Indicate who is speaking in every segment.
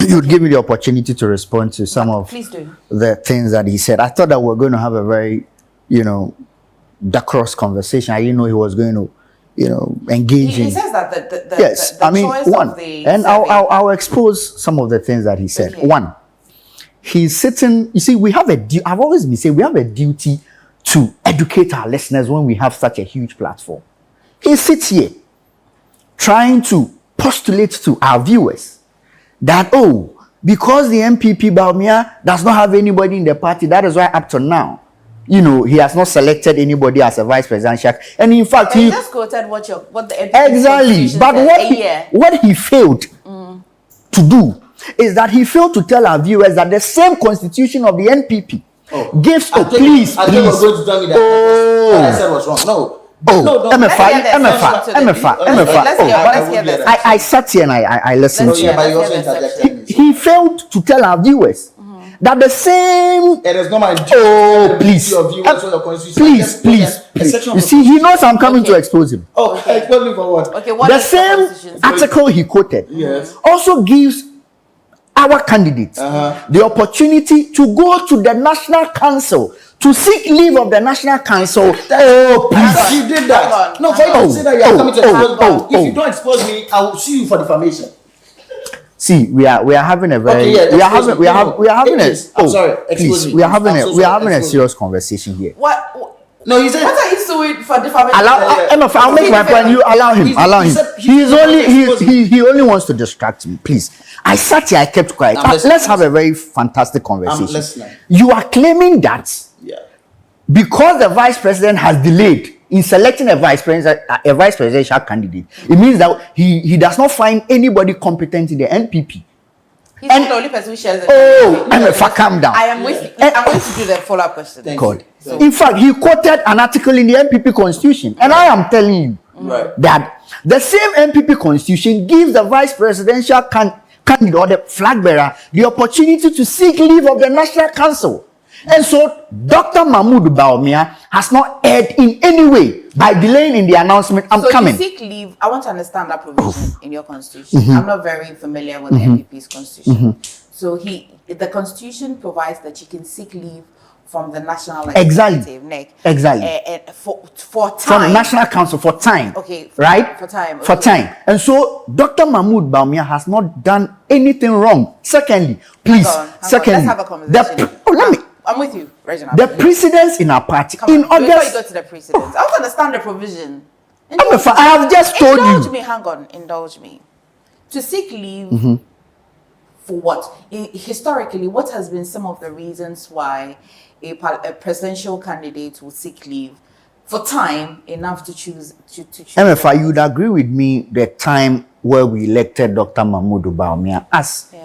Speaker 1: you'd give me the opportunity to respond to some of the things that he said. I thought that we're going to have a very, decorous conversation. I didn't know he was going to, engage in.
Speaker 2: He says that the
Speaker 1: yes,
Speaker 2: the choice
Speaker 1: one,
Speaker 2: of the
Speaker 1: and I'll expose some of the things that he said. Okay. One, he's sitting. You see, we have I've always been saying we have a duty to educate our listeners when we have such a huge platform. He sits here trying to postulate to our viewers that, because the MPP Bawumia does not have anybody in the party, that is why up to now, he has not selected anybody as a vice presidential. And in fact,
Speaker 2: he just quoted what the MPP
Speaker 1: exactly. But what he failed to do is that he failed to tell our viewers that the same constitution of the NPP gives. Please.
Speaker 3: I think we're going to tell me that. What I said was wrong. No.
Speaker 1: MFA.
Speaker 2: Let's hear this.
Speaker 1: I sat here and I listened to
Speaker 3: him.
Speaker 1: He failed to tell our viewers that the same.
Speaker 3: It is not my
Speaker 1: please. You see, he knows I'm coming to expose him.
Speaker 3: Expose me for what?
Speaker 2: Okay, what
Speaker 1: the same article he quoted also gives our candidates the opportunity to go to the National Council to seek leave of the National Council. Please.
Speaker 3: You did that. No, for you to say that you are coming to expose me. If you don't expose me, I will sue you for defamation.
Speaker 1: See, we are having a very we are having a serious conversation here.
Speaker 2: What?
Speaker 3: No, he said.
Speaker 2: What are you suing for defamation?
Speaker 1: I'll make my point. You allow him. He only wants to distract me. Please. I sat here. I kept quiet. Let's have a very fantastic conversation.
Speaker 3: I'm listening.
Speaker 1: You are claiming that because the vice president has delayed in selecting a vice presidential candidate, it means that he does not find anybody competent in the NPP.
Speaker 2: He's the only person who shares it.
Speaker 1: Calm down.
Speaker 2: I am with you. I'm going to do the follow-up question.
Speaker 1: God. In fact, he quoted an article in the NPP constitution, and I am telling you that the same NPP constitution gives the vice presidential candidate or the flag bearer the opportunity to seek leave of the National Council. And so Dr. Mahmoud Bawumia has not erred in any way by delaying in the announcement. I'm coming.
Speaker 2: So you seek leave. I want to understand that provision in your constitution. I'm not very familiar with the MPP's constitution. So the constitution provides that you can seek leave from the national executive, for time.
Speaker 1: From National Council for time.
Speaker 2: Okay.
Speaker 1: Right?
Speaker 2: For time. Okay.
Speaker 1: For time. And so Dr. Mahmoud Bawumia has not done anything wrong. Secondly, please.
Speaker 2: Let's have a conversation. I'm with you, Reginald.
Speaker 1: The precedents in our party in August.
Speaker 2: Before you go to the precedents, I want to understand the provision.
Speaker 1: I have just told you.
Speaker 2: Indulge me. Hang on. Indulge me. To seek leave for what? Historically, what has been some of the reasons why a presidential candidate will seek leave for time enough to choose?
Speaker 1: MFA, you would agree with me the time where we elected Dr. Mahmoud Bawumia as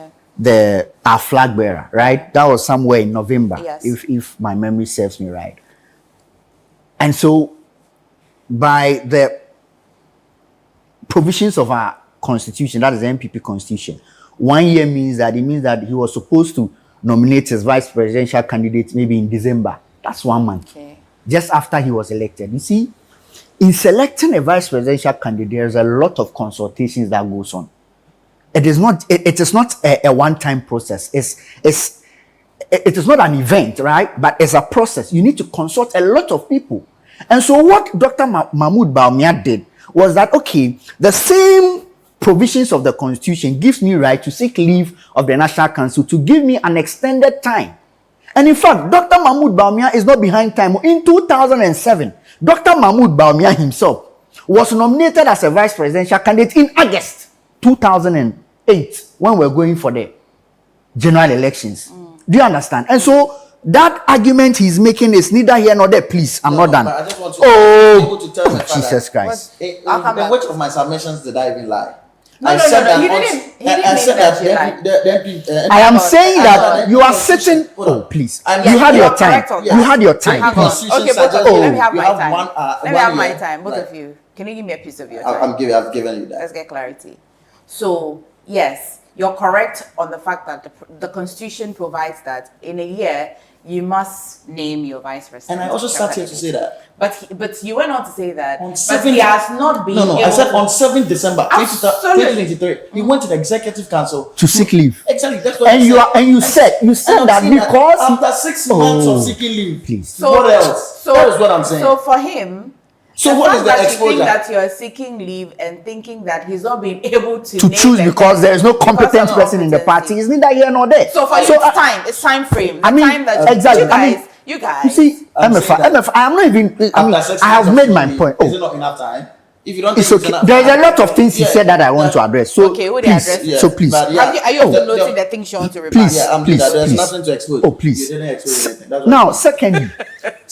Speaker 1: our flag bearer, right? That was somewhere in November, if my memory serves me right. And so, by the provisions of our constitution, that is the MPP constitution, 1 year means that he was supposed to nominate his vice presidential candidate maybe in December. That's 1 month, just after he was elected. You see, in selecting a vice presidential candidate, there's a lot of consultations that goes on. It is not a one-time process. It is not an event, right? But it's a process. You need to consult a lot of people. And so what Dr. Mahmoud Bawumia did was that, the same provisions of the constitution gives me right to seek leave of the National Council to give me an extended time. And in fact, Dr. Mahmoud Bawumia is not behind time. In 2007, Dr. Mahmoud Bawumia himself was nominated as a vice presidential candidate in August 2008 when we're going for the general elections. Do you understand? And so that argument he's making is neither here nor there. Please, I'm not done.
Speaker 3: I just want to tell me
Speaker 1: Jesus Christ.
Speaker 3: In which of my submissions did I even lie?
Speaker 2: I
Speaker 1: am saying that you are sitting. Please. You had your time. You had your time.
Speaker 2: Okay, both of you. Let me have my time. Let me have my time. Both of you. Can you give me a piece of your time?
Speaker 3: I've given you that.
Speaker 2: Let's get clarity. So, yes, you're correct on the fact that the Constitution provides that in a year, you must name your vice president.
Speaker 3: And I also sat here to say that.
Speaker 2: But you went on to say that.
Speaker 3: On
Speaker 2: But
Speaker 3: 7
Speaker 2: he has not been.
Speaker 3: No, I said on 7th December
Speaker 2: Absolutely.
Speaker 3: 2023, he went to the executive council
Speaker 1: to seek leave.
Speaker 3: Exactly, that's what
Speaker 1: And
Speaker 3: I
Speaker 1: you
Speaker 3: said.
Speaker 1: are and you said
Speaker 3: I'm
Speaker 1: that
Speaker 3: saying
Speaker 1: because
Speaker 3: after 6 months of seeking leave,
Speaker 1: please.
Speaker 3: what else? That is what I'm saying.
Speaker 2: So for him.
Speaker 3: So
Speaker 2: the
Speaker 3: what
Speaker 2: fact
Speaker 3: is the
Speaker 2: that you
Speaker 3: exposure?
Speaker 2: think that you are seeking leave and thinking that he's not being able to
Speaker 1: to
Speaker 2: name
Speaker 1: choose
Speaker 2: a
Speaker 1: because there is no
Speaker 2: because of
Speaker 1: competent person in the
Speaker 2: competency.
Speaker 1: party is neither here nor there.
Speaker 2: So for you, it's time frame. The
Speaker 1: I mean,
Speaker 2: time that
Speaker 1: exactly.
Speaker 2: you guys.
Speaker 1: You see,
Speaker 3: I'm
Speaker 1: MFI,
Speaker 3: saying that
Speaker 1: I am not even. I mean,
Speaker 3: after 6
Speaker 1: I have
Speaker 3: months of
Speaker 1: made
Speaker 3: seeking
Speaker 1: my
Speaker 3: leave,
Speaker 1: point.
Speaker 3: Is it
Speaker 1: Oh,
Speaker 3: not enough time? If you don't
Speaker 1: it's
Speaker 3: think
Speaker 1: okay.
Speaker 3: enough
Speaker 1: There's
Speaker 3: time,
Speaker 1: a lot of things he
Speaker 3: yeah,
Speaker 1: said that I want to address. So
Speaker 2: Okay, what do
Speaker 1: please,
Speaker 2: you address?
Speaker 3: Yeah,
Speaker 1: so please,
Speaker 3: but yeah.
Speaker 2: Are you noting the things you want to rebut?
Speaker 1: Please.
Speaker 3: Yeah,
Speaker 1: Please,
Speaker 3: there's
Speaker 1: please.
Speaker 3: nothing to expose.
Speaker 1: Oh, please.
Speaker 3: You didn't expose anything. That's what
Speaker 1: now,
Speaker 3: I'm saying.
Speaker 1: secondly,